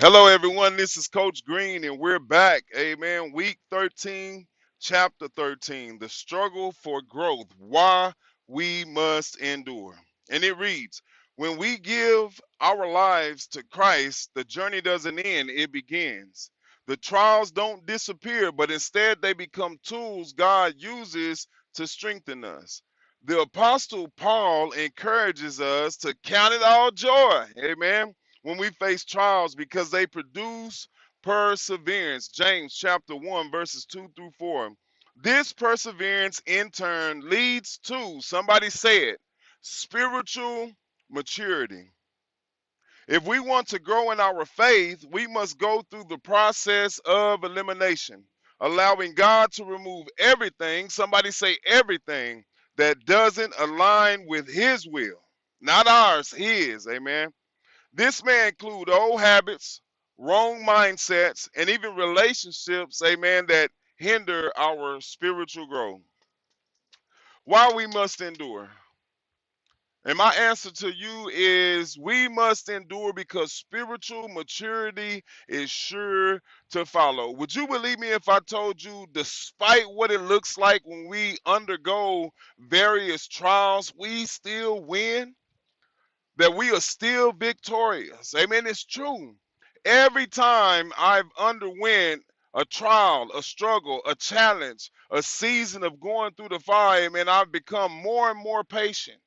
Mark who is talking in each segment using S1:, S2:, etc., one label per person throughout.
S1: Hello, everyone. This is Coach Green, and we're back. Amen. Week 13, chapter 13, the struggle for growth, why we must endure. And it reads, when we give our lives to Christ, the journey doesn't end, it begins. The trials don't disappear, but instead they become tools God uses to strengthen us. The Apostle Paul encourages us to count it all joy. Amen, when we face trials because they produce perseverance. James chapter 1, verses 2 through 4. This perseverance in turn leads to, somebody say it, spiritual maturity. If we want to grow in our faith, we must go through the process of elimination, allowing God to remove everything, somebody say everything, that doesn't align with His will. Not ours, His. Amen. This may include old habits, wrong mindsets, and even relationships, amen, that hinder our spiritual growth. Why we must endure. And my answer to you is we must endure because spiritual maturity is sure to follow. Would you believe me if I told you, despite what it looks like when we undergo various trials, we still win? That we are still victorious. Amen. It's true. Every time I've underwent a trial, a struggle, a challenge, a season of going through the fire, amen, I've become more and more patient,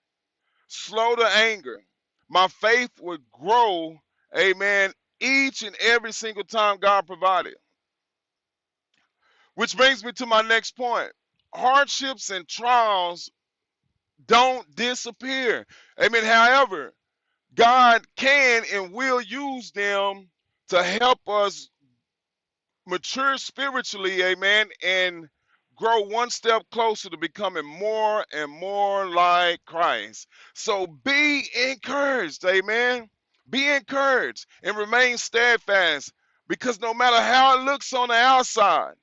S1: slow to anger. My faith would grow, amen, each and every single time God provided. Which brings me to my next point. Hardships and trials don't disappear. Amen. However, God can and will use them to help us mature spiritually, amen, and grow one step closer to becoming more and more like Christ. So be encouraged, amen. Be encouraged and remain steadfast because no matter how it looks on the outside,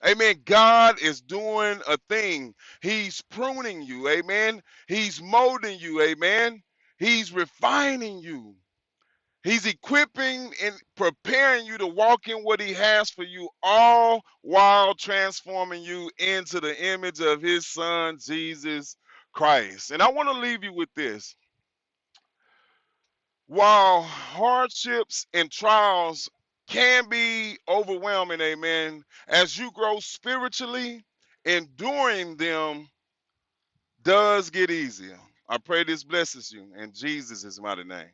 S1: amen, God is doing a thing. He's pruning you, amen. He's molding you, amen. He's refining you. He's equipping and preparing you to walk in what he has for you, all while transforming you into the image of his son, Jesus Christ. And I want to leave you with this. While hardships and trials can be overwhelming, amen, as you grow spiritually, enduring them does get easier. I pray this blesses you in Jesus' mighty name.